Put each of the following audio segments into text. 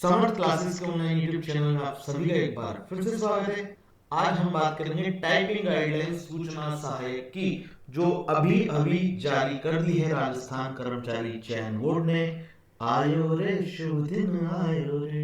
समर्थ classes के online YouTube channel में आप सभी का एक बार फिर से स्वागत है। आज हम बात करेंगे टाइपिंग गाइडलाइंस सूचना सहायक की, जो अभी अभी जारी कर दी है राजस्थान कर्मचारी चयन बोर्ड ने। आयो रे शुभ दिन आयो रे।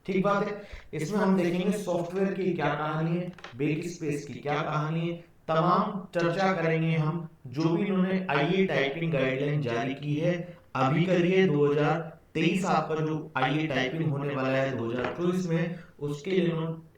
ठीक बात है। इसमें हम देखेंगे सॉफ्टवेयर की क्या कहानी है, बेक स्पेस की क्या कहानी है, तमाम चर्चा करेंगे हम। जो भी इन्होंने आईए टाइपिंग गाइडलाइन जारी की है अभी करिए 2023 आपका जो आईए टाइपिंग होने वाला है 2024 में, उसके लिए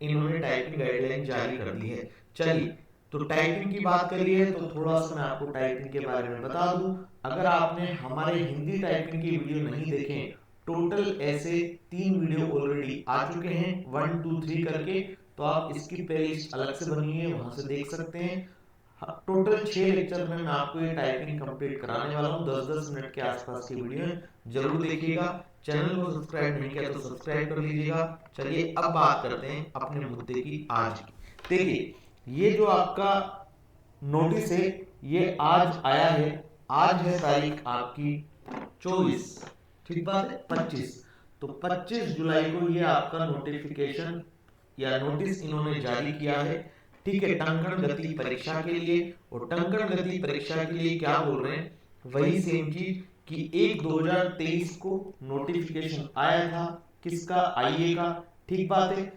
इन्होंने टाइपिंग गाइडलाइन जारी कर दी है। चलिए, तो टाइपिंग की बात करी है तो थोड़ा सा मैं आपको टाइपिंग के बारे में बता दूं। अगर आपने हमारे हिंदी टाइपिंग की वीडियो नहीं देखे, टोटल ऐसे 3 वीडियो ऑलरेडी आ चुके हैं 1 2 3 करके, तो आप इसकी प्लेलिस्ट अलग से बनी है, वहां से देख सकते हैं। टोटल 6 लेक्चर में मैं आपको ये टाइपिंग कंप्लीट कराने वाला हूँ। 10-10 मिनट के आसपास की वीडियो है, जरूर देखिएगा। चैनल को सब्सक्राइब नहीं किया तो सब्सक्राइब कर लीजिएगा। चलिए अब बात करते हैं अपने मुद्दे की आज की। देखिए, ये जो आपका नोटिस है ये आज आया है। आज है तारीख आपकी 24, ठीक बात है, 25। तो 25 जुलाई को ये आपका नोटिफिकेशन या नोटिस इन्होंने जारी किया है। ठीक है, टंकण गति परीक्षा के लिए। और टंकण गति परीक्षा के लिए क्या बोल रहे हैं, वही सेम चीज कि 1/2023 को नोटिफिकेशन आया था, किसका, आईए का। ठीक बात है।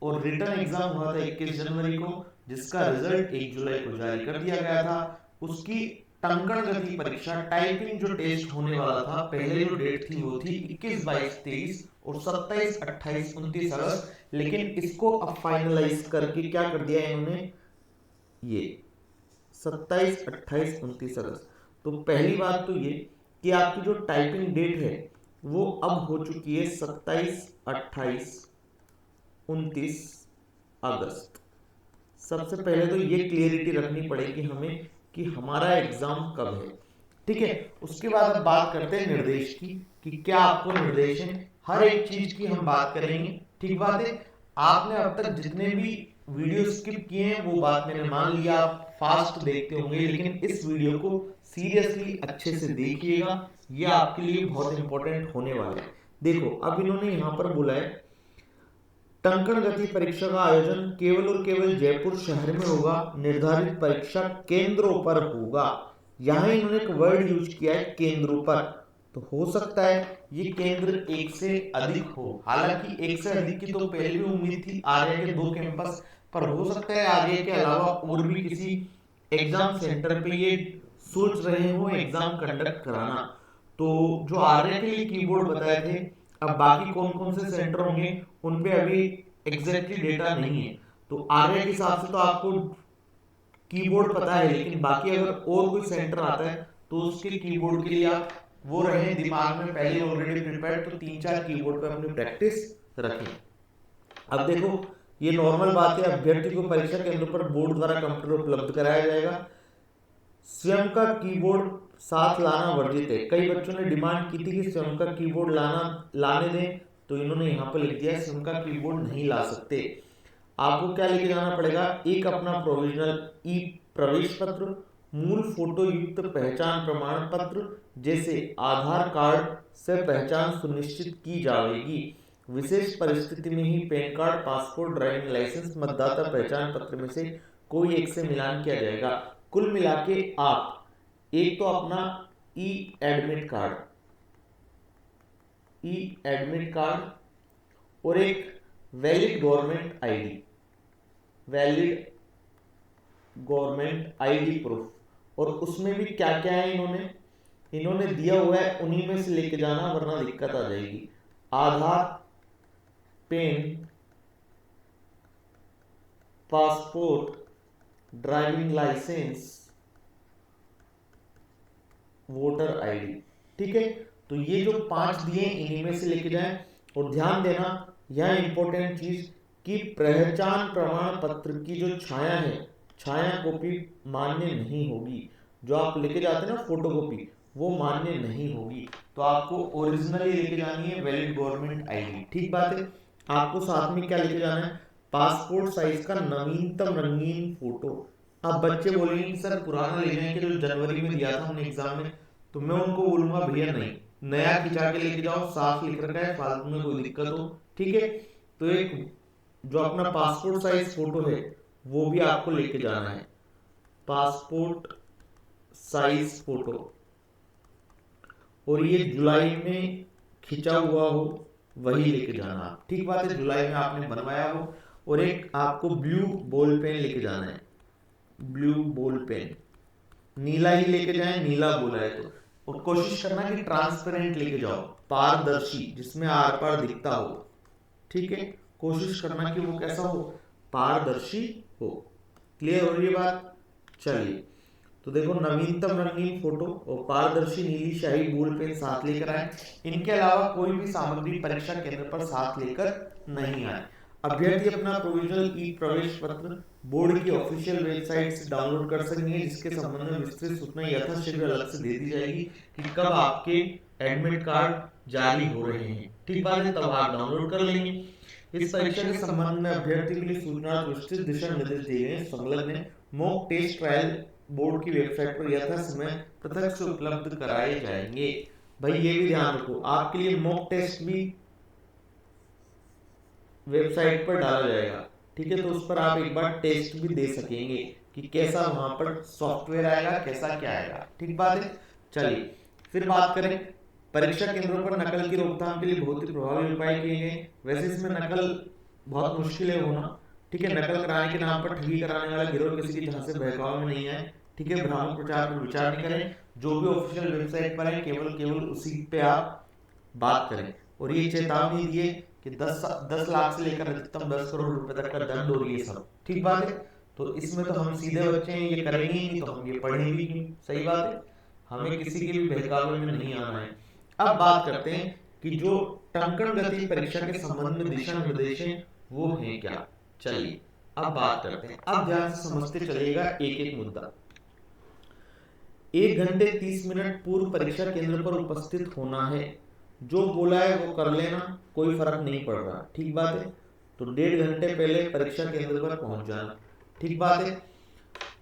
और रिटर्न एग्जाम हुआ था 21 जनवरी को, जिसका रिजल्ट 1 जुलाई को जारी कर दिया गया था। उसकी टंकण गति परीक्षा टाइपिंग जो टेस्ट होने वाला था, पहले जो डेट थी वो थी 21, 22, 23 और 27, 28, 29 अगस्त। लेकिन इसको अब फाइनलाइज करके क्या कर दिया इन्होंने, ये 27, 28, 29 अगस्त। तो पहली बात तो ये कि आपकी जो टाइपिंग डेट है वो अब हो चुकी है 27, 28, 29 अगस्त। सबसे पहले तो ये क्लियरिटी रखनी पड़ेगी हमें कि हमारा एग्जाम कब है। ठीक है, उसके बाद अब बात करते हैं निर्देश की कि क्या आपको निर्देश है। हर एक चीज की हम बात करेंगे। ठीक बात है। आपने अब तक जितने भी वीडियो स्किप किए हैं वो बात मैंने मान लिया, आप फास्ट देखते होंगे, लेकिन इस वीडियो को सीरियसली अच्छे से देखिएगा, ये आपके लिए बहुत इंपॉर्टेंट होने वाला है। देखो, अब इन्होंने यहाँ पर बोला है टंकण गति परीक्षा का आयोजन केवल और केवल जयपुर शहर में होगा, निर्धारित परीक्षा केंद्रों पर होगा। यहाँ इन्होंने एक वर्ड यूज किया है, केंद्रों पर। तो हो सकता है ये केंद्र एक से अधिक हो। हालांकि एक से अधिक की तो पहले भी उम्मीद थी, आर्या के 2 कैंपस पर हो सकता है आगे के अलावा और भी किसी एग्जाम सेंटर पे ये सोच रहे हो एग्जाम कंडक्ट कराना। तो जो आर्या के लिए कीबोर्ड बताए थे, अब बाकी कौन कौन से सेंटर होंगे उन पे अभी एग्जैक्टली डेटा नहीं है। तो आर्या के हिसाब से तो आपको कीबोर्ड पता है, लेकिन बाकी अगर और कोई सेंटर आता है तो उसके कीबोर्ड के लिए आप वो रहे दिमाग में पहले ऑलरेडी प्रिपेयर्ड, तो 3-4 कीबोर्ड पे अपनी प्रैक्टिस रखें। अब देखो, ये नॉर्मल बात है, अभ्यर्थी को परीक्षा केंद्र पर बोर्ड द्वारा कंप्यूटर उपलब्ध कराया जाएगा। स्वयं का कीबोर्ड साथ लाना वर्जित है। कई बच्चों ने डिमांड की थी कि स्वयं का कीबोर्ड लाने दें, तो इन्होंने यहाँ पर लिख दिया स्वयं का कीबोर्ड नहीं ला सकते। आपको क्या लेके जाना पड़ेगा, एक अपना प्रोविजनल ई प्रवेश पत्र, मूल फोटो युक्त पहचान प्रमाण पत्र जैसे आधार कार्ड से पहचान सुनिश्चित की जाएगी। विशेष परिस्थिति में ही PAN card, passport, driving licence, मतदाता पहचान पत्र में से कोई एक से मिलान किया जाएगा। कुल मिला के आप एक तो अपना ई एडमिट कार्ड और एक वैलिड गवर्नमेंट आईडी प्रूफ, और उसमें भी क्या क्या है इन्होंने दिया हुआ है, उन्हीं में से लेके जाना वरना दिक्कत आ जाएगी। Aadhaar, PAN, passport, driving licence, voter ID. ठीक है, तो ये जो 5 दिए इन्हीं में से लेके जाएं। और ध्यान देना, यह इंपॉर्टेंट चीज कि पहचान प्रमाण पत्र की जो छाया है, छाया कॉपी मान्य नहीं होगी। जो आप लेके जाते हैं ना फोटो कॉपी, वो मान्य नहीं होगी। तो आपको ओरिजिनली लेके जानी है वैलिड गवर्नमेंट आईडी। ठीक बात है। आपको साथ में क्या लेके जाना है, पासपोर्ट साइज का नवीनतम रंगीन फोटो। अब बच्चे बोलेंगे कि सर पुराना ले जाएंगे जो जनवरी में दिया था हमने एग्जाम में, तो मैं उनको बोलूंगा भैया नहीं, नया खिंचा के लेके जाओ, साफ लिख रखा है, फालतू में कोई दिक्कत हो, ठीक है। तो एक जो अपना पासपोर्ट साइज फोटो है वो भी आपको लेके जाना है, पासपोर्ट साइज फोटो, और ये जुलाई में खिंचा हुआ हो वही लेके जाना आप, ठीक बात है, जुलाई में आपने बनवाया हो। और एक आपको ब्लू बॉल पेन लेके जाना है, ब्लू बॉल पेन, नीला ही लेके जाए, नीला बोला है तो। और कोशिश करना कि ट्रांसपेरेंट लेके जाओ, पारदर्शी, जिसमें आर पार दिखता हो, ठीक है। कोशिश करना कि वो कैसा हो, पारदर्शी हो। क्लियर हो रही है बात? चलिए, तो देखो नवीनतम रंगीन फोटो और पारदर्शी नीली शाही बॉल पेन साथ लेकर आए। इनके अलावा कोई भी सामग्री परीक्षा केंद्र पर साथ लेकर नहीं आए। अभ्यर्थी अपना प्रोविजनल ई प्रवेश पत्र बोर्ड की ऑफिशियल वेबसाइट से डाउनलोड कर सकेंगे, जिसके संबंध में विस्तृत सूचना यथाशीघ्र अलग से दे दी जाएगी कि कब आपके एडमिट कार्ड जारी हो रहे हैं, ठीक बात है, तब आप डाउनलोड कर लेंगे। इस परीक्षा के संबंध में अभ्यर्थी के लिए सूचना विस्तृत दिशा निर्देश दिए गए। संलग्न मॉक टेस्ट ट्रायल बोर्ड की वेबसाइट पर यथा समय पृथक से उपलब्ध कराए जाएंगे। भाई ये भी ध्यान रखो, आपके लिए मॉक टेस्ट भी वेबसाइट पर डाला जाएगा, ठीक है। तो उस पर आप एक बार टेस्ट भी दे सकेंगे कि कैसा वहां पर सॉफ्टवेयर आएगा, कैसा क्या आएगा, ठीक बात है। चलिए फिर बात करें, परीक्षा केंद्रों पर नकल की रोकथाम के लिए बहुत ही प्रभावी उपाय किए गए। वैसे इसमें नकल बहुत मुश्किल है होना, ठीक है। नकल कराने के नाम पर ठगी कराने वाला गिरोह किसी की झांसे बहकावे में नहीं आए, ठीक है। भ्रामक प्रचार पर विचार नहीं करें, जो भी ऑफिशियल वेबसाइट पर है केवल उसी पे आप बात करें। और ये चेतावनी दिए कि 10 लाख से लेकर अधिकतम 10 करोड़ रुपए तक का दंड और ये सब, ठीक बात है। तो इसमें तो हम सीधे बच्चे हैं, ये करेंगे ही नहीं तो हम ये पढ़ेंगे भी क्यों, सही बात है। हमें किसी के भी बहकावे में नहीं आना है। अब बात करते हैं कि जो टंकण गति परीक्षा के संबंध में दिशा निर्देश हैं वो हैं क्या। चलिए अब बात करते हैं, अब ध्यान से समझते चलिएगा एक एक मुद्दा। 1 घंटे 30 मिनट पूर्व परीक्षा केंद्र पर उपस्थित होना है, जो बोला है वो कर लेना, कोई फर्क नहीं पड़ रहा, ठीक बात है। तो 1.5 घंटे पहले परीक्षा केंद्र पर पहुंच जाना, ठीक बात है।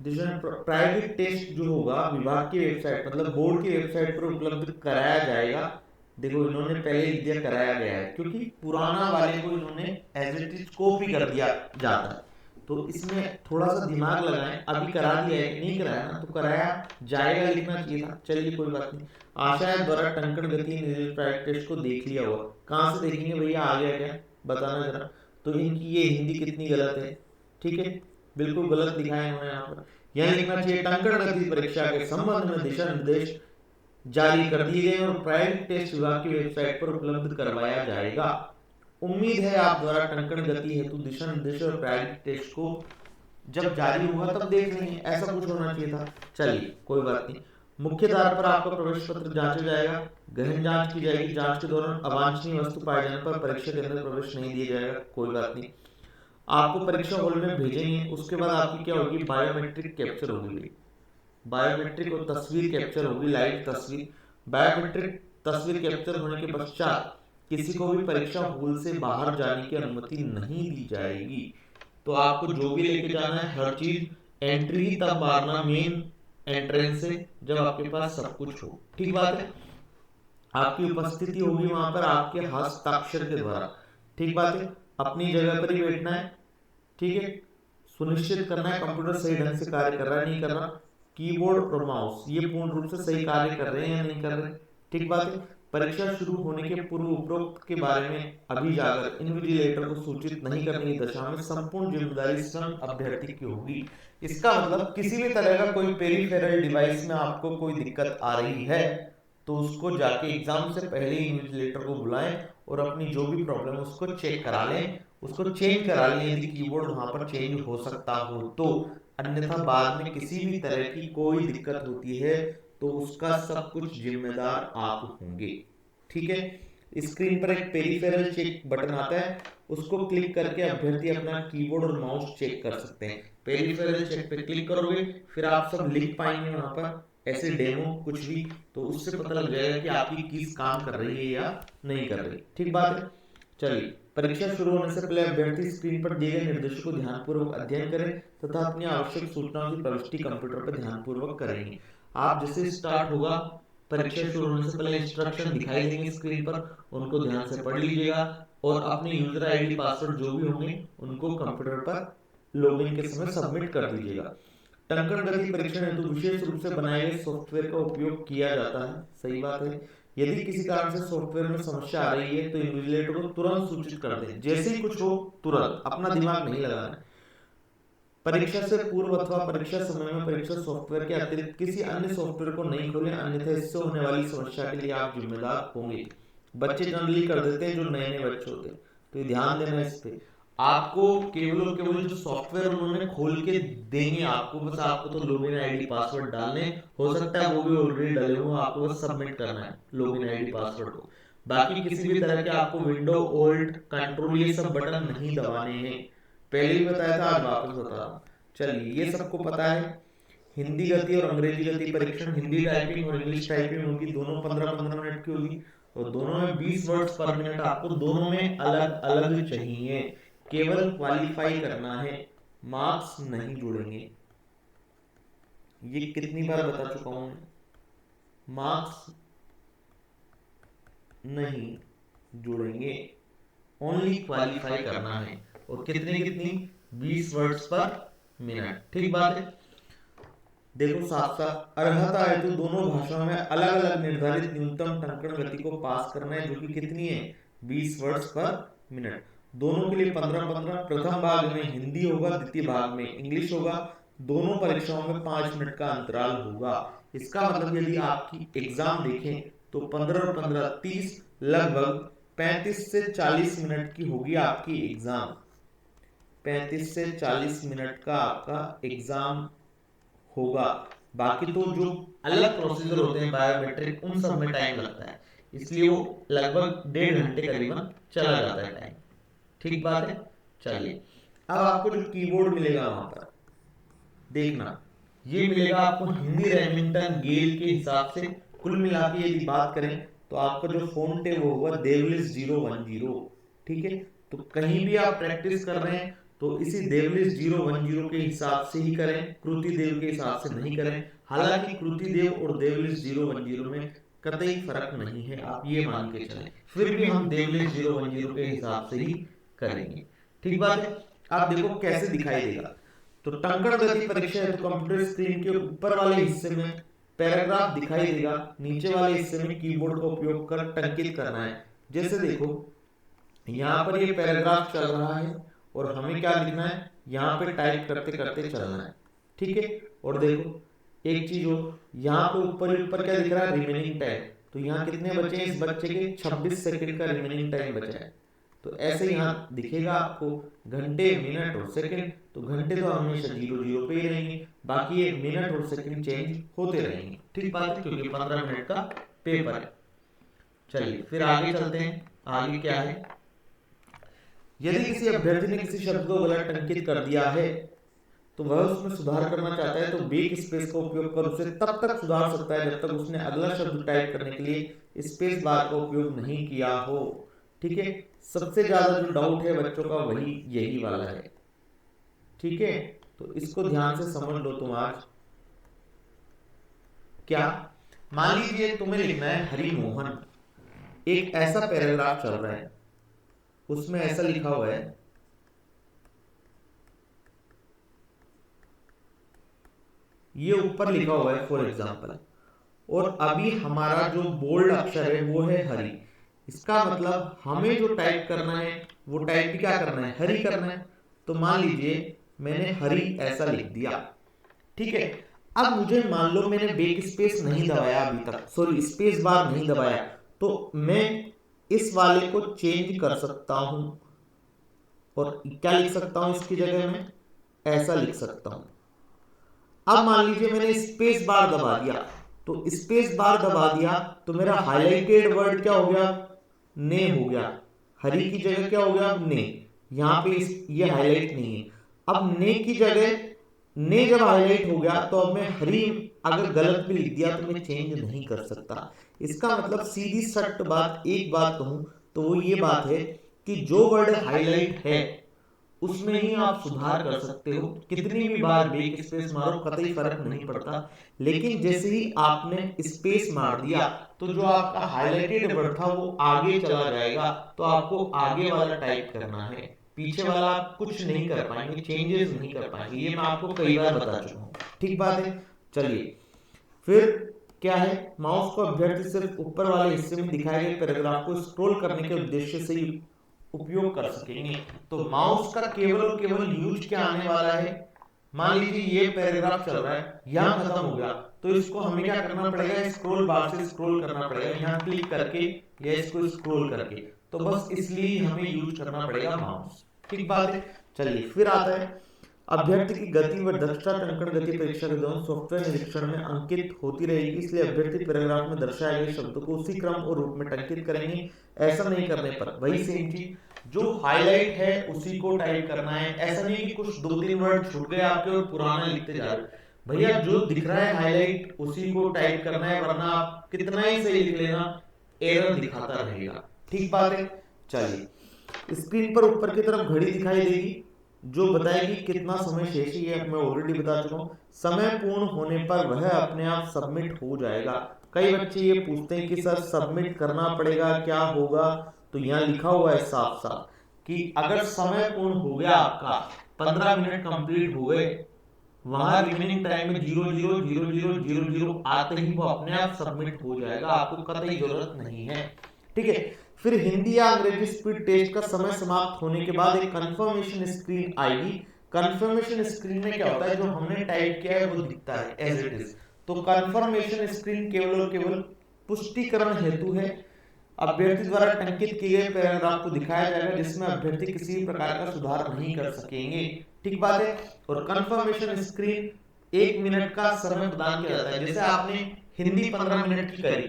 प्राइवेट टेस्ट जो होगा विभाग की वेबसाइट मतलब बोर्ड की वेबसाइट पर उपलब्ध कराया जाएगा। देखो इन्होंने पहले लिख दिया कराया गया है, क्योंकि पुराना वाले को इन्होंने एज इट इज कॉपी कर दिया जाता है। तो इसमें थोड़ा सा दिमाग लगाएं, अभी करा दिया है नहीं कराया ना, तो कराया जाएगा लिखना चाहिए था। चलिए कोई बात नहीं। आशा है द्वारा टंकण गति प्राइवेट टेस्ट को देख लिया होगा। कहाँ से देखेंगे भैया, आ गया क्या बताना जरा। तो इनकी ये हिंदी कितनी गलत है, ठीक है, बिल्कुल गलत लिखा है इन्होंने यहाँ पर। यहाँ लिखना चाहिए टंकण गति परीक्षा के संबंध में दिशा निर्देश जारी कर दिए गए और प्राइवेट टेस्ट विभाग की वेबसाइट पर उपलब्ध करवाया जाएगा। उम्मीद है आप द्वारा टंकण गति हेतु दिशा निर्देश और प्राइवेट टेस्ट को जब जारी होगा तब देख लेंगे, ऐसा कुछ होना चाहिए था। चलिए कोई बात नहीं। मुख्य द्वार पर आपका प्रवेश पत्र जांचा जाएगा, गहन जांच की जाएगी। जांच के दौरान अवांछनीय वस्तु पाए जाने पर परीक्षा के अंदर प्रवेश नहीं दिया जाएगा, कोई बात नहीं। आपको परीक्षा हॉल में भेजेंगे, उसके बाद आपकी क्या होगी, बायोमेट्रिक कैप्चर होगी। बायोमेट्रिक और तस्वीर कैप्चर होगी, लाइव तस्वीर। बायोमेट्रिक तस्वीर कैप्चर होने के पश्चात किसी को भी परीक्षा हॉल से बाहर जाने की अनुमति नहीं दी जाएगी। तो आपको जो भी लेके जाना है हर चीज एंट्री ही तब मारना मेन एंट्रेंस से जब आपके पास सब कुछ हो, ठीक बात है। आपकी उपस्थिति होगी वहां पर आपके हस्ताक्षर के द्वारा, ठीक बात है। अपनी जगह पर ही बैठना है, ठीक है। सुनिश्चित करना है कंप्यूटर सही ढंग से कार्य कर रहा है नहीं कर रहा, कीबोर्ड और माउस ये पूर्ण रूप से सही कार्य कर रहे हैं या नहीं कर रहे, ठीक बात है। परीक्षा शुरू होने के पूर्व उपरोक्त के बारे में अभी जाकर इन्विजिलेटर को सूचित नहीं करने की दशा में संपूर्ण जिम्मेदारी स्वयं अभ्यर्थी की होगी। इसका मतलब किसी भी तरह का कोई पेरिफेरल डिवाइस में आपको कोई दिक्कत आ रही है तो उसको जाके एग्जाम से पहले इन्विजिलेटर को बुलाएं और अपनी जो भी प्रॉब्लम है उसको चेक करा लें, उसको चेंज करा लें यदि कीबोर्ड वहां पर चेंज हो सकता हो तो। अन्यथा बाद में किसी भी तरह की कोई दिक्कत होती है तो उसका सब कुछ जिम्मेदार आप होंगे, ठीक है। स्क्रीन पर एक पेरिफेरल चेक बटन आता है, उसको क्लिक करके अभ्यर्थी अपना कीबोर्ड और माउस चेक कर सकते हैं। पेरिफेरल चेक पे क्लिक करोगे फिर आप सब लिख पाएंगे वहां पर ऐसे डेमो कुछ भी, तो उससे पता लग जाएगा कि आपकी कीज काम कर रही है या नहीं कर रही, ठीक बात है। चलिए परीक्षा शुरू होने से पहले अभ्यर्थी स्क्रीन पर दिए गए निर्देशों को ध्यानपूर्वक अध्ययन करें तथा अपनी आवश्यक सूचनाओं की प्रविष्टि कंप्यूटर पर ध्यानपूर्वक करेंगे। आप जैसे स्टार्ट होगा परीक्षा शुरू होने से पहले इंस्ट्रक्शन दिखाई देंगे स्क्रीन पर, उनको ध्यान से पढ़ लीजिएगा और अपने यूजर आईडी पासवर्ड जो भी होंगे उनको कंप्यूटर पर लॉगिन के समय सबमिट कर दीजिएगा। टंकण गति परीक्षण हेतु विशेष रूप से बनाए गए सॉफ्टवेयर का उपयोग किया जाता है, सही बात है। यदि किसी कारण से सॉफ्टवेयर में समस्या आ रही है तो इन्विजिलेटर को तुरंत सूचित कर दें, जैसे ही कुछ हो तुरंत, अपना दिमाग नहीं लगाना है। परीक्षा से पूर्व अथवा परीक्षा समय में परीक्षा सॉफ्टवेयर के अतिरिक्त किसी अन्य सॉफ्टवेयर को नहीं खोलें, अन्यथा इससे होने वाली समस्या के लिए आप जिम्मेदार होंगे। बच्चे जनरली कर देते हैं जो नए नए बच्चे होते हैं, तो ये ध्यान देना है इस पे। आपको केवल और केवल जो सॉफ्टवेयर उन्होंने खोल के देंगे आपको, बस आपको तो लॉगिन आईडी पासवर्ड डालने, हो सकता है वो भी ऑलरेडी डले हुए, आपको बस सबमिट करना है लॉगिन आईडी पासवर्ड को। बाकी किसी भी तरह के आपको विंडो ऑल्ट कंट्रोल ये सब बटन नहीं दबाने हैं, पहले ही बताया था, आज वापस बता रहा हूं। चलिए ये सबको पता है। हिंदी गति और अंग्रेजी गति परीक्षण, हिंदी टाइपिंग और इंग्लिश टाइपिंग होगी, दोनों 15-15 मिनट की होगी और दोनों में 20 वर्ड्स पर मिनट आपको दोनों में अलग अलग चाहिए। केवल क्वालिफाई करना है, मार्क्स नहीं जोड़ेंगे। ये कितनी बार बता चुका हूं मैं, मार्क्स नहीं जोड़ेंगे, ओनली क्वालिफाई करना है। और कितनी कितनी, 20 वर्ड्स पर मिनट, ठीक बात है। देखो साफ साफ अर्हता है तो दोनों भाषाओं में अलग अलग निर्धारित न्यूनतम टंकण गति को पास करना है, जो कि कितनी है, 20 वर्ड्स पर मिनट। दोनों के लिए 15-15, प्रथम भाग में हिंदी होगा, द्वितीय भाग में इंग्लिश होगा, दोनों परीक्षाओं में 5 मिनट का अंतराल होगा। इसका मतलब यदि आपकी एग्जाम देखें तो 15 और 15 30, लगभग 35 से 40 मिनट की होगी आपकी एग्जाम। 35 से 40 मिनट का आपका एग्जाम होगा। बाकी तो जो अलग प्रोसीजर होते हैं बायोमेट्रिक, उन सब में टाइम लगता है, इसलिए वो लगभग 1.5 घंटे करीबन चला जाता है टाइम, ठीक बात है। चलिए अब आपको जो कीबोर्ड मिलेगा वहां पर देखना, ये मिलेगा आपको हिंदी रेमिंगटन गेल के हिसाब से। कुल मिला के यदि बात करें तो आपका जो फॉन्ट है वो होगा देवलिस 010, ठीक है। तो कहीं भी आप प्रैक्टिस कर रहे हैं तो इसी देवलिस 010 के हिसाब से ही करें, कृति देव के हिसाब से नहीं करें। हालांकि कृति देव और देवलिस 010 में कतई फर्क नहीं है, आप ये मान के चलें, फिर भी हम देवलिस 010 के हिसाब से ही करेंगे, ठीक बात है। आप देखो कैसे दिखाई देगा। तो टंकण गति परीक्षा है तो कंप्यूटर स्क्रीन के ऊपर वाले हिस्से में पैराग्राफ दिखाई देगा, नीचे वाले हिस्से में कीबोर्ड का उपयोग कर टंकित करना है। जैसे देखो यहाँ पर ये पैराग्राफ चल रहा है और हमें क्या लिखना है, यहाँ पे टाइप करते करते चलना है, ठीक है। और देखो एक चीज हो, यहाँ पे ऊपर क्या दिख रहा है, रिमेनिंग टाइम। तो यहाँ कितने बचे हैं, इस बच्चे के 26 सेकंड का रिमेनिंग टाइम बचा है। तो ऐसे यहाँ दिखेगा आपको घंटे, मिनट और सेकंड। तो घंटे तो हमेशा 0-0 पे ही रहेंगे, बाकी ये मिनट और सेकंड चेंज होते रहेंगे, ठीक बात है, क्योंकि 15 मिनट का पेपर है। चलिए फिर आगे चलते हैं, आगे क्या है। यदि किसी अभ्यर्थी ने किसी शब्द को गलत टंकित कर दिया है तो वह उसमें सुधार करना चाहता है तो बैक स्पेस का उपयोग कर उसे तब तक सुधार सकता है जब तक उसने अगला शब्द टाइप करने के लिए स्पेस बार का उपयोग नहीं किया हो, ठीक है। सबसे ज्यादा जो डाउट है बच्चों का वही यही वाला है, ठीक है। तो इसको ध्यान से समझ लो तुम आज। क्या, मान लीजिए तुम्हें लिखना है हरि मोहन, एक ऐसा पैराग्राफ चल रहा है, उसमें ऐसा लिखा हुआ है, ये ऊपर लिखा हुआ है फॉर एग्जाम्पल, और अभी हमारा जो बोल्ड अक्षर है वो है हरि। इसका मतलब हमें जो टाइप करना है वो टाइप भी क्या करना है, हरि करना है। तो मान लीजिए मैंने हरि ऐसा लिख दिया, ठीक है। अब मुझे मान लो मैंने बैक स्पेस नहीं दबाया अभी तक, सॉरी स्पेस बार नहीं दबाया, तो मैं इस वाले को चेंज कर सकता हूं और क्या लिख सकता हूं इसकी जगह में, ऐसा लिख सकता हूं। अब मान लीजिए मैंने स्पेस बार दबा दिया, तो स्पेस बार दबा दिया तो मेरा हाईलाइटेड वर्ड क्या हो गया, ने हो गया। हरी की जगह क्या हो गया, ने। यहाँ पे ये हाईलाइट नहीं है। अब ने की जगह, ने जब हाईलाइट हो गया तो अब मैं हरी अगर गलत भी लिख दिया तो मैं चेंज नहीं कर सकता। इसका मतलब सीधी सट बात, एक बात कहूं तो वो ये बात है कि जो वर्ड हाईलाइट है उसमें ही आप सुधार कर सकते हो। कितनी भी बार बैक स्पेस मारो कतई फर्क नहीं पड़ता, लेकिन जैसे ही आपने स्पेस मार दिया तो जो आपका हाईलाइटेड वर्ड था वो आगे चला जाएगा। तो आपको आगे वाला टाइप करना है, पीछे वाला आप कुछ नहीं कर पाएंगे, चेंजेस नहीं कर पाएंगे। ये मैं आपको कई बार बता चुका हूँ, ठीक बात है। चलिए फिर क्या है, माउस को अभ्यर्थी सिर्फ ऊपर वाले हिस्से में दिखाए गए पैराग्राफ को स्क्रॉल करने के उद्देश्य से ही उपयोग कर सकेंगे। तो माउस का केवल और केवल यूज क्या आने वाला है, मान लीजिए ये पैराग्राफ चल रहा है, यहाँ खत्म हो गया, तो इसको हमें क्या करना पड़ेगा, स्क्रॉल बार से स्क्रॉल करना पड़ेगा, यहाँ क्लिक करके या इसको स्क्रॉल करके। तो बस इसलिए हमें यूज करना पड़ेगा माउस, ठीक बात है। चलिए फिर आता है, अभ्यर्थी की गति व दक्षता टंकण गति परीक्षा के दौरान सॉफ्टवेयर निरीक्षण में अंकित होती रहेगी, इसलिए अभ्यर्थी पैराग्राफ में दर्शाए गए शब्दों को उसी क्रम और रूप में टंकित करेंगे। ऐसा नहीं करने पर वही सेम चीज, जो हाईलाइट है उसी को टाइप करना है। ऐसा नहीं कि कुछ 2-3 वर्ड छूट गए आपके और पुराना लिखते जा रहे हो, भैया जो दिख रहा है हाईलाइट उसी को टाइप करना है, वरना आप कितना ही सही लिख लेना एरर दिखाता रहेगा, ठीक बात है। चलिए स्क्रीन पर ऊपर की तरफ घड़ी दिखाई देगी जो बताएगी कितना समय शेष है, ये मैं ऑलरेडी बता चुका हूँ। समय पूर्ण होने पर वह अपने आप सबमिट हो जाएगा। कई बच्चे ये पूछते हैं कि सर सबमिट करना पड़ेगा, क्या होगा, तो यहाँ लिखा हुआ है साफ साफ कि अगर समय पूर्ण हो गया आपका, 15 मिनट कंप्लीट हो गए, वहां रिमेनिंग टाइम में 0,0,0,0,0,0 आते ही वो अपने आप सबमिट हो जाएगा, आपको कतई जरूरत नहीं है, ठीक है। फिर हिंदी या अंग्रेजी स्पीड टेस्ट का समय समाप्त होने के बाद एक कंफर्मेशन स्क्रीन आएगी। कंफर्मेशन स्क्रीन में क्या होता है, जो हमने टाइप किया है वो दिखता है एज इट इज। तो कंफर्मेशन स्क्रीन केवल और केवल पुष्टिकरण हेतु है। अभ्यर्थी द्वारा टंकित किए गए पैराग्राफ को दिखाया जाएगा जिसमें अभ्यर्थी किसी भी प्रकार का सुधार नहीं कर सकेंगे, ठीक बात है। और कंफर्मेशन स्क्रीन 1 मिनट का समय प्रदान किया जाता है। जैसे आपने हिंदी 15 मिनट की करी,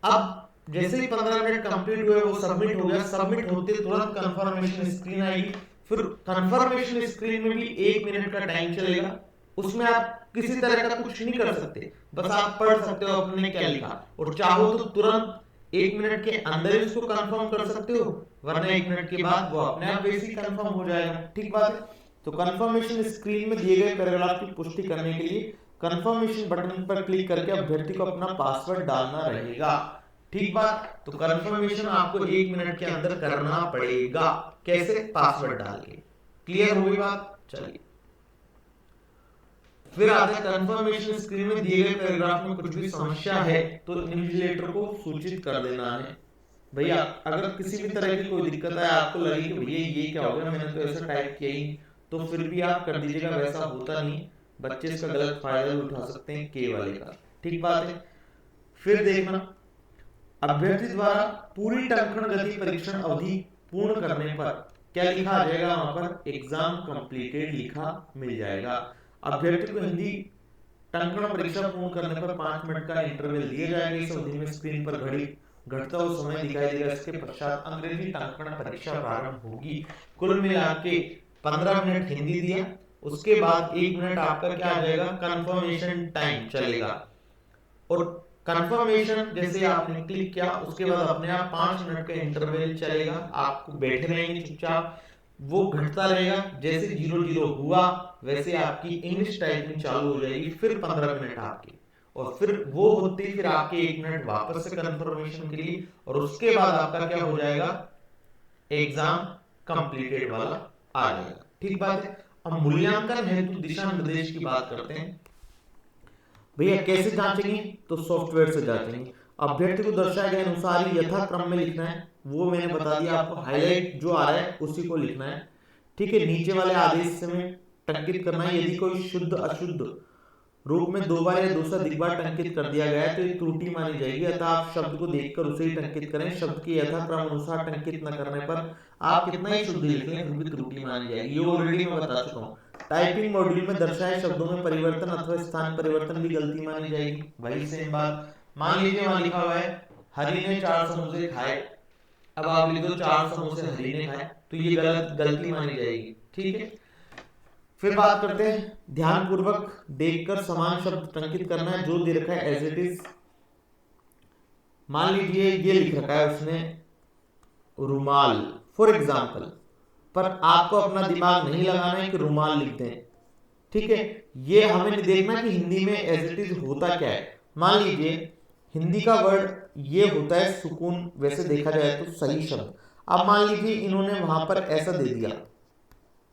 अब जैसे ही 15 मिनट कंप्लीट हुए वो सबमिट हो गया, सबमिट होते तुरंत कंफर्मेशन स्क्रीन आएगी। फिर कंफर्मेशन स्क्रीन में भी 1 मिनट का टाइम चलेगा, उसमें आप किसी तरह का कुछ नहीं कर सकते, बस आप पढ़ सकते हो अपने क्या लिखा, और चाहो तो तुरंत 1 मिनट के अंदर ही उसको कंफर्म कर सकते हो, वरना 1 मिनट के बाद वो अपने आप वैसे ही कंफर्म हो जाएगा, ठीक बात है। तो कंफर्मेशन स्क्रीन में दिए गए पैराग्राफ की पुष्टि करने के लिए कंफर्मेशन बटन पर क्लिक करके अभ्यर्थी को अपना पासवर्ड डालना रहेगा, ठीक बात। तो कंफर्मेशन आपको 1 मिनट के अंदर करना पड़ेगा, कैसे, पासवर्ड डाल के। क्लियर हुई बात। चलिए फिर आता है कंफर्मेशन स्क्रीन में दिए गए पैराग्राफ में कुछ भी समस्या है तो इन्विजिलेटर को सूचित कर देना है। भैया अगर किसी भी तरह की कोई दिक्कत है, आपको लगे कि भैया ये क्या हो गया, मैंने तो ऐसा टाइप किया ही, तो फिर भी आप कर दीजिएगा, वैसा होता नहीं, बच्चे इसका गलत फायदा भी उठा सकते हैं के वाले का, ठीक बात है। फिर देखना, अभ्यर्थी द्वारा पूरी टंकण गति परीक्षण अवधि पूर्ण करने पर क्या लिखा आ जाएगा, वहां पर एग्जाम कंप्लीटेड लिखा मिल जाएगा। अभ्यर्थी को हिंदी टंकण परीक्षा पूर्ण करने पर 5 मिनट का इंटरवल दिया जाएगा। इस अवधि में स्क्रीन पर घड़ी घटता हुआ समय दिखाई देगा। इसके पश्चात अंग्रेजी टंकण परीक्षा प्रारंभ होगी। कुल मिला के 15 मिनट हिंदी दिया, उसके बाद 1 मिनट आपका क्या आ जाएगा, कंफर्मेशन टाइम चलेगा। और कंफर्मेशन जैसे आपने क्लिक किया उसके बाद अपने आप 5 मिनट का इंटरवल चलेगा, आप बैठे रहेंगे चुपचाप, वो घटता रहेगा, जैसे 0-0 हुआ वैसे आपकी इंग्लिश टाइपिंग चालू हो जाएगी, फिर 15 मिनट आपके, और फिर वो होते ही फिर आपके 1 मिनट वापस से कंफर्मेशन के लिए, और उसके बाद आपका क्या हो जाएगा, एग्जाम कंप्लीटेड वाला आ जाएगा, ठीक बात है। अब मूल्यांकन हेतु दिशा निर्देश की बात करते हैं। भैया कैसे जांचेंगे, तो सॉफ्टवेयर से जांचेंगे। अभ्यर्थी को दर्शाए गए अनुसार ही यथा क्रम में लिखना है, वो मैंने बता दिया आपको, हाईलाइट जो आ रहा है उसी को लिखना है, ठीक है। नीचे वाले आदेश में टंकित करना है, यदि कोई शुद्ध अशुद्ध रूप में 2 बार या 2 से अधिक बार टंकित कर दिया गया है तो ये त्रुटि मानी जाएगी, अतः आप शब्द को देखकर उसे ही टंकित करें। शब्द के यथाक्रम अनुसार टंकित न करने पर आप कितना ही शुद्ध लिख लें फिर भी त्रुटि मानी जाएगी, ये ऑलरेडी मैं बता चुका हूँ। टाइपिंग मॉड्यूल में दर्शाए शब्दों में परिवर्तन अथवा स्थान परिवर्तन भी गलती मानी जाएगी, वही सेम बात। मान लीजिए वहां लिखा हुआ है हरि ने 4 समोसे खाए, अब आप लिख दो 4 समोसे हरि ने खाए, तो ये गलती मानी जाएगी, ठीक है। फिर बात करते हैं, ध्यान पूर्वक देखकर समान शब्द टंकित करना है, जो दे रखा है एज इट इज। मान लीजिए ये लिख रखा है उसने रुमाल, फॉर एग्जाम्पल, पर आपको अपना दिमाग नहीं लगाना है कि रुमाल लिख दें, ठीक है। ये हमें नहीं देखना कि हिंदी में एज इट इज होता क्या है। मान लीजिए हिंदी का वर्ड ये होता है सुकून, वैसे देखा जाए तो सही शब्द। अब मान लीजिए इन्होंने वहां पर ऐसा दे दिया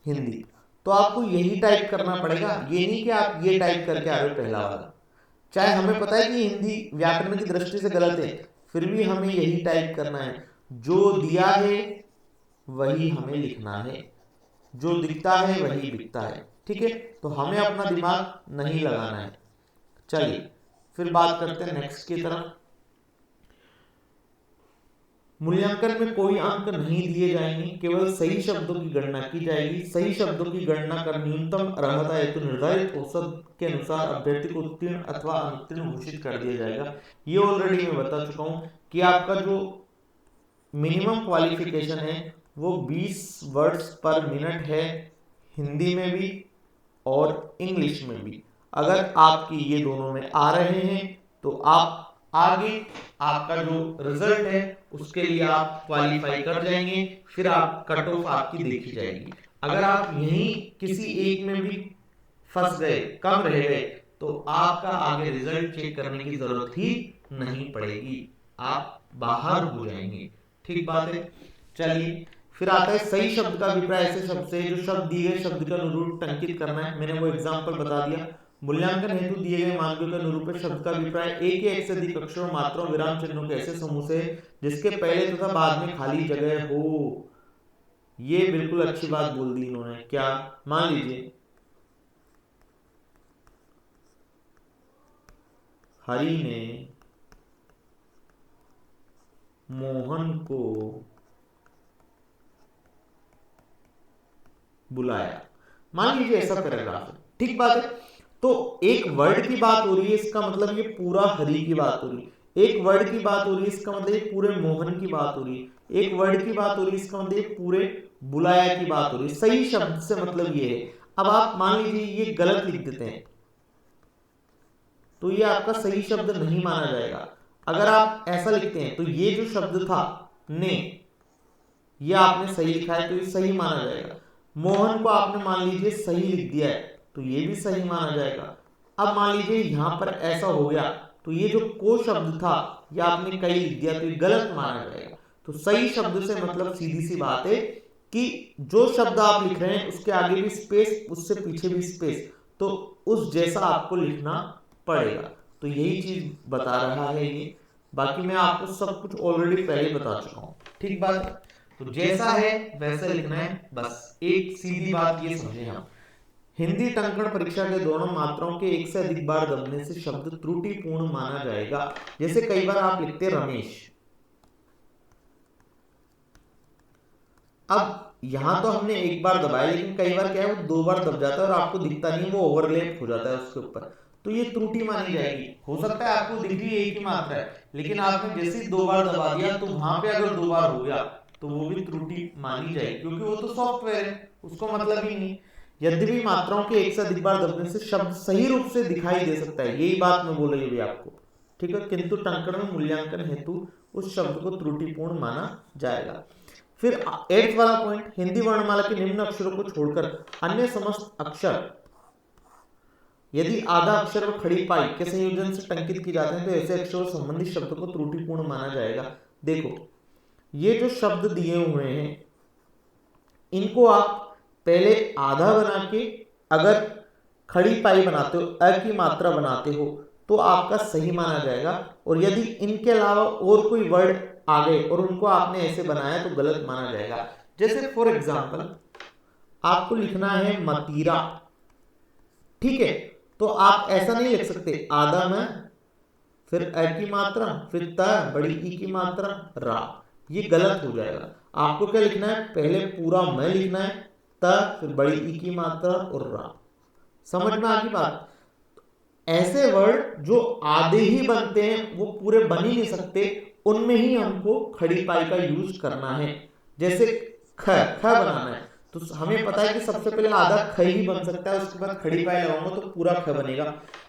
हिंदी, तो आपको यही टाइप करना पड़ेगा, ये नहीं कि आप ये टाइप करके आ रहे हो पहला वाला। चाहे हमें पता है कि हिंदी व्याकरण की दृष्टि से गलत है, फिर भी हमें यही टाइप करना है। जो दिया है वही हमें लिखना है, जो दिखता है वही बिकता है, ठीक है। तो हमें अपना दिमाग नहीं लगाना है। चलिए फिर बात करते हैं नेक्स्ट की तरफ। मूल्यांकन में कोई अंक नहीं दिए जाएंगे, केवल सही शब्दों की गणना की जाएगी। सही शब्दों की गणना कर न्यूनतम अर्हता हेतु निर्धारित औसत के अनुसार अभ्यर्थी को उत्तीर्ण अथवा अनुत्तीर्ण घोषित कर दिया जाएगा। ये ऑलरेडी मैं बता चुका हूं कि आपका जो मिनिमम क्वालिफिकेशन है वो 20 वर्ड्स पर मिनट है, हिंदी में भी और इंग्लिश में भी। अगर आपकी ये दोनों में आ रहे हैं तो आप आगे आपका जो रिजल्ट है उसके लिए आप क्वालिफाई कर जाएंगे, फिर आप कट ऑफ आपकी देखी जाएगी। अगर आप यहीं किसी एक में भी फंस गए, कम रह गए, तो आपका आगे रिजल्ट चेक करने की जरूरत ही नहीं पड़ेगी, आप बाहर हो जाएंगे, ठीक बात है। चलिए फिर आता है सही शब्द का अभिप्राय ऐसे शब्द से जो शब्द दिए गए शब्द का अनुरूप टंकित करना है। मैंने वो एग्जांपल बता दिया। मूल्यांकन हेतु दिए गए मानकों के अनुरूप शब्द का अभिप्राय एक या एक से अधिक अक्षरों, मात्राओं, विराम चिन्हों के ऐसे समूह से जिसके पहले तथा बाद में खाली जगह हो। ये बिल्कुल अच्छी बात बोल दी इन्होंने। क्या? मान लीजिए हरि ने मोहन को बुलाया, मान लीजिए ऐसा पैराग्राफ है, ठीक बात है। तो एक वर्ड की बात हो रही है, इसका मतलब ये पूरा हरि की बात हो रही है। एक वर्ड की बात हो रही है, इसका मतलब ये पूरे मोहन की बात हो रही है। एक वर्ड की बात हो रही है, इसका मतलब ये पूरे बुलाया की बात हो रही है। सही शब्द से मतलब ये है। अब आप मान लीजिए ये गलत लिख देते हैं तो ये आपका सही शब्द नहीं माना जाएगा। अगर आप ऐसा लिखते हैं तो ये जो शब्द था ने, ये आपने सही लिखा है तो ये सही माना जाएगा। मोहन को आपने मान लीजिए सही लिख दिया है तो ये भी सही माना जाएगा। अब मान लीजिए यहां पर ऐसा हो गया तो ये जो को शब्द था ये आपने कई लिख दिया तो ये गलत माना जाएगा। तो सही शब्द से मतलब सीधी सी बात है कि जो शब्द आप लिख रहे हैं उसके आगे भी स्पेस, उससे पीछे भी स्पेस, तो उस जैसा आपको लिखना पड़ेगा। तो यही चीज बता रहा है ये। बाकी मैं आपको सब कुछ ऑलरेडी पहले बता चुका हूं, ठीक बात। तो जैसा है वैसा लिखना है, बस एक सीधी बात ये समझे हम। हिंदी टंकण परीक्षा के दोनों मात्राओं के एक से अधिक बार दबने से शब्द त्रुटिपूर्ण माना जाएगा। जैसे कई बार आप लिखते रमेश, अब यहां तो हमने एक बार दबाया, लेकिन कई बार क्या है वो 2 बार दब जाता है और आपको दिखता नहीं, वो ओवरलैप हो जाता है उसके ऊपर, तो ये त्रुटि मानी जाएगी। हो सकता है आपको दिख रही एक ही मात्रा है, लेकिन आपने जैसे ही 2 बार दबा दिया तो वहां पे अगर 2 बार हो गया तो वो भी त्रुटि मानी जाएगी, क्योंकि वो तो सॉफ्टवेयर है, उसको मतलब ही नहीं। यद्यपि मात्राओं के एक से अधिक बार दबने से शब्द सही रूप से दिखाई दे सकता है, यही बात मैं बोल रही हूँ आपको, ठीक है। किंतु टंकण में मूल्यांकन हेतु उस शब्द को त्रुटिपूर्ण माना जाएगा। फिर 8th वाला पॉइंट, हिंदी वर्णमाला के निम्न अक्षरों को छोड़कर अन्य समस्त अक्षर यदि आधा अक्षर व खड़ी पाई के संयोजन से टंकित किए जाते हैं तो ऐसे अक्षरों संबंधित शब्द को त्रुटिपूर्ण माना जाएगा। देखो ये जो शब्द दिए हुए हैं इनको आप पहले आधा बना के अगर खड़ी पाई बनाते हो, अ की मात्रा बनाते हो, तो आपका सही माना जाएगा। और यदि इनके अलावा और कोई वर्ड आ गए और उनको आपने ऐसे बनाया तो गलत माना जाएगा। जैसे फॉर एग्जाम्पल आपको लिखना है मतीरा, ठीक है, तो आप ऐसा नहीं लिख सकते आधा में फिर अ की मात्रा फिर त बड़ी ई की मात्रा रा, ये गलत हो जाएगा। आपको क्या लिखना है, पहले पूरा मैं लिखना है, त फिर बड़ी ई की मात्रा और रा। समझ में आ गई बात। ऐसे वर्ड जो आधे ही बनते हैं वो पूरे बन ही नहीं सकते, उनमें ही हमको खड़ी पाई का यूज करना है। जैसे ख बनाना है तो हमें पता है कि सबसे पहले आधा ख ही बन सकता है, उसके बाद खड़ी पाई लगाऊंगा तो पूरा ख बनेगा।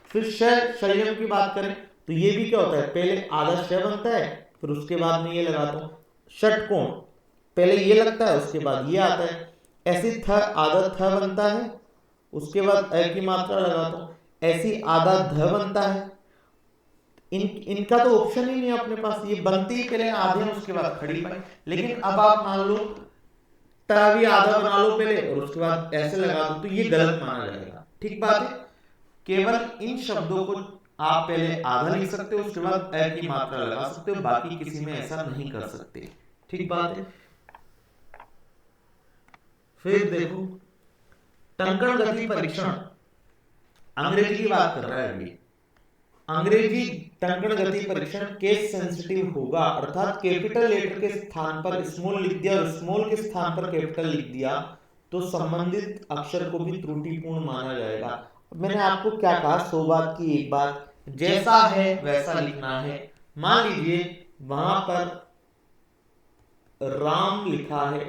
फिर शयम की बात करें तो ये भी क्या होता है, पहले आधा श बनता है फिर उसके बाद में ये लगाता हूं। षटकोण पहले ये लगता है उसके बाद ये आता है। ऐसी थ आधा थ बनता है, उसके बाद अ की मात्रा लगाता हूं, ऐसी आधा ध बनता है। इनका तो ऑप्शन ही नहीं है अपने पास, ये बनती ही पहले आधे हैं उसके बाद खड़ी पाई। लेकिन अब आप मान लो ट भी आधा बना लो पहले और उसके बाद ऐसे लगा दो, तो ये गलत माना जाएगा। ठीक बात है। केवल इन शब्दों को आप पहले आधा लिख सकते हो, उसके बाद अ की मात्रा लगा सकते हो, बाकी किसी में ऐसा नहीं कर सकते। ठीक बात है। फिर देखो टंकण गति परीक्षण, अंग्रेजी की बात कर रहा है अभी। अंग्रेजी टंकण गति परीक्षण केस सेंसिटिव होगा, अर्थात कैपिटल लेटर के स्थान पर स्मॉल लिख दिया और स्मॉल के स्थान पर कैपिटल लिख दिया तो संबंधित अक्षर को भी त्रुटिपूर्ण माना जाएगा। मैंने आपको क्या कहा, 100 बात की एक बात, जैसा है वैसा लिखना है। मान लीजिए वहां पर राम लिखा है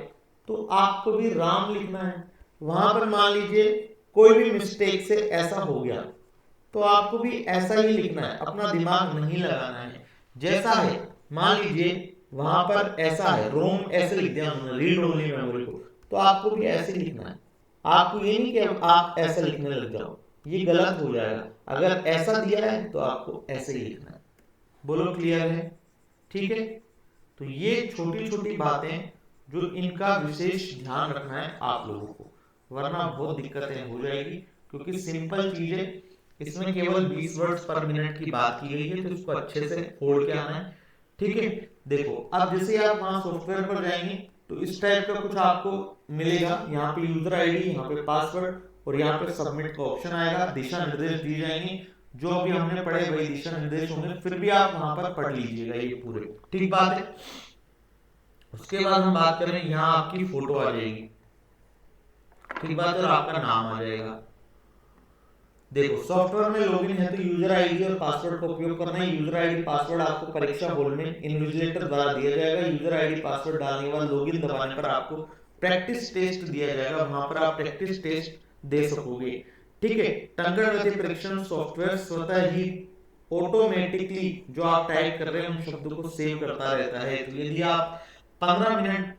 तो आपको भी राम लिखना है। वहां पर मान लीजिए कोई भी मिस्टेक से ऐसा हो गया तो आपको भी ऐसा ही लिखना है, अपना दिमाग नहीं लगाना है। जैसा है, मान लीजिए वहां पर ऐसा है, रोम ऐसे लिख दिया उन्होंने, रीड ओनली मेमोरी को, तो आपको भी ऐसे लिखना है। आपको ये नहीं कि अब आप ऐसा लिखने लग जाओ, ये गलत हो जाएगा। अगर ऐसा दिया है तो आपको ऐसे ही लिखना है। बोलो क्लियर है? ठीक है। तो ये छोटी छोटी बातें जो इनका विशेष ध्यान रखना है आप लोगों को, वरना बहुत दिक्कतें हो जाएगी। क्योंकि सिंपल चीजें, इसमें केवल 20 वर्ड्स पर मिनट की बात की गई है, तो इसको अच्छे से फोड़ के आना है। ठीक है। देखो अब जैसे आप वहां सॉफ्टवेयर पर जाएंगे तो इस टाइप का कुछ आपको मिलेगा। यहाँ पे यूजर आईडी, यहाँ पे पासवर्ड और यहाँ पे सबमिट का ऑप्शन आएगा। दिशा निर्देश दिए जाएंगे, जो अभी हमने पढ़े वही दिशा निर्देश होंगे, फिर भी आप वहां पर पढ़ लीजिएगा ये पूरे। ठीक बात है। उसके बाद हम बात करें, यहाँ आपकी फोटो आ जाएगी। ठीक बात है। और आपका नाम आ जाएगा। देखो सॉफ्टवेयर में लॉगिन है तो यूजर आईडी और पासवर्ड का उपयोग करना है। यूजर आईडी पासवर्ड आपको परीक्षा हॉल में इन्विजिलेटर द्वारा दिया जाएगा। यूजर आईडी पासवर्ड डालने के बाद लॉगिन दबाने पर आपको प्रैक्टिस टेस्ट दिया जाएगा, वहां पर आप प्रैक्टिस टेस्ट दे सकोगे। ठीक है। टंकण गति परीक्षण सॉफ्टवेयर स्वतः ही ऑटोमेटिकली जो आप टाइप कर रहे हैं उन शब्दों को सेव करता रहता है। तो यदि आप 15 मिनट,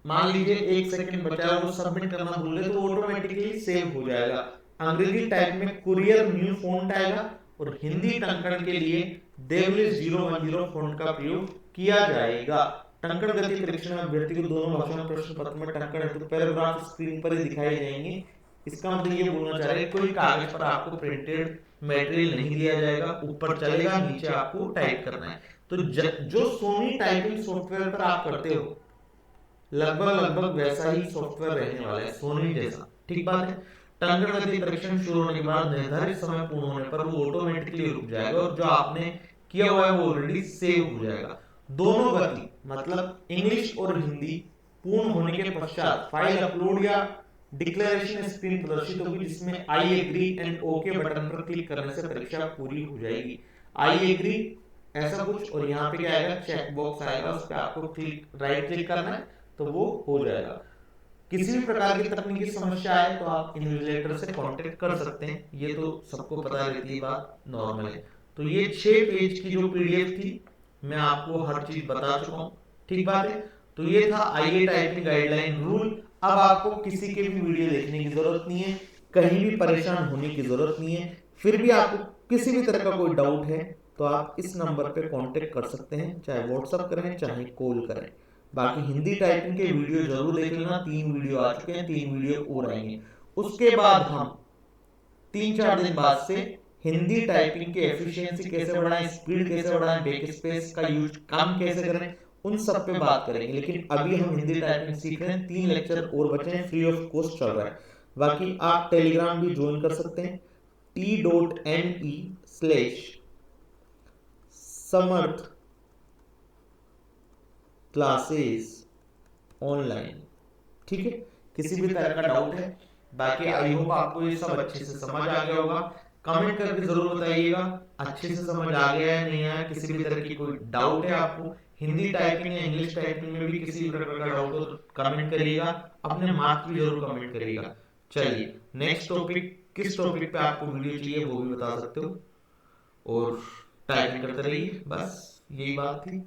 मान लीजिए 1 सेकंड बचा है, वो सबमिट करना भूल गए तो ऑटोमेटिकली सेव हो जाएगा। अंग्रेजी टाइप में कुरियर न्यू फॉन्ट आएगा और हिंदी टंकण के लिए देवलिस 010 फॉन्ट का प्रयोग किया जाएगा। टंकण गति परीक्षण में अभ्यर्थी को दोनों भाषाओं में प्रश्न पत्र में टंकण हेतु पैराग्राफ स्क्रीन पर ही दिखाई जाएंगे। इसका मतलब ये बोलना चाह रहे हैं कोई कागज पर आपको प्रिंटेड मटेरियल नहीं दिया जाएगा, ऊपर चलेगा, नीचे आपको टाइप करना है। तो जो सोनी टाइपिंग सॉफ्टवेयर पर आप करते हो लगभग लगभग वैसा ही सॉफ्टवेयर रहने वाला है, सोनी जैसा। ठीक बात है। टंकण गति परीक्षण शुरू होने के बाद निर्धारित समय पूर्ण होने पर वो ऑटोमेटिकली रुक जाएगा और जो आपने किया हुआ है वो ऑलरेडी सेव हो जाएगा। दोनों गति मतलब इंग्लिश और हिंदी पूर्ण होने के पश्चात फाइल अपलोड या डिक्लेरेशन स्क्रीन प्रदर्शित होगी, जिसमें I agree and okay button पर क्लिक करने से परीक्षा पूरी हो जाएगी। आई एग्री ऐसा कुछ, और यहाँ पे क्या आएगा, चेक बॉक्स आएगा, उस पर आपको राइट क्लिक करना है तो वो हो जाएगा। किसी भी प्रकार की तकनीकी समस्या आए तो आप इन्विजिलेटर से कांटेक्ट कर सकते हैं, ये तो सबको पता रहती है, बात नॉर्मल है। तो ये 6 पेज की जो पीडीएफ थी मैं आपको हर चीज बता चुका हूँ। ठीक बात है। तो ये था आईए टाइपिंग गाइडलाइन रूल। अब आपको किसी के भी वीडियो देखने की जरूरत नहीं है, कहीं भी परेशान होने की जरूरत नहीं है। फिर भी आपको किसी भी तरह का कोई डाउट है तो आप इस नंबर पे कांटेक्ट कर सकते हैं, चाहे व्हाट्सएप करें चाहे कॉल करें। बाकी हिंदी टाइपिंग के वीडियो जरूर देख लेना, 3 वीडियो आ चुके हैं, 3 वीडियो और आएंगे। उसके बाद हम 3-4 दिन बाद से हिंदी टाइपिंग की एफिशिएंसी कैसे बढ़ाएं, स्पीड कैसे बढ़ाएं, बैक स्पेस का यूज कम कैसे करें, उन सब पे बात करेंगे। लेकिन अभी हम हिंदी टाइपिंग सीख रहे हैं, 3 लेक्चर और बचे हैं, फ्री ऑफ कॉस्ट चल रहा है। बाकी आप टेलीग्राम भी ज्वाइन कर सकते हैं, t.me/समर्थ क्लासेस ऑनलाइन। ठीक है। किसी भी तरह का डाउट है, बाकी आई होप आपको ये सब अच्छे से समझ आ गया होगा। कमेंट करके जरूर बताइएगा अच्छे से समझ आ गया है नहीं आया। किसी भी तरह की कोई डाउट है आपको हिंदी टाइपिंग या इंग्लिश टाइपिंग में भी किसी भी प्रकार का डाउट हो तो कमेंट करिएगा, अपने मार्क्स भी जरूर कमेंट करिएगा। चलिए नेक्स्ट टॉपिक, किस टॉपिक पे आपको वीडियो चाहिए वो भी बता सकते हो, और टाइपिंग करते रहिए। बस यही बात थी।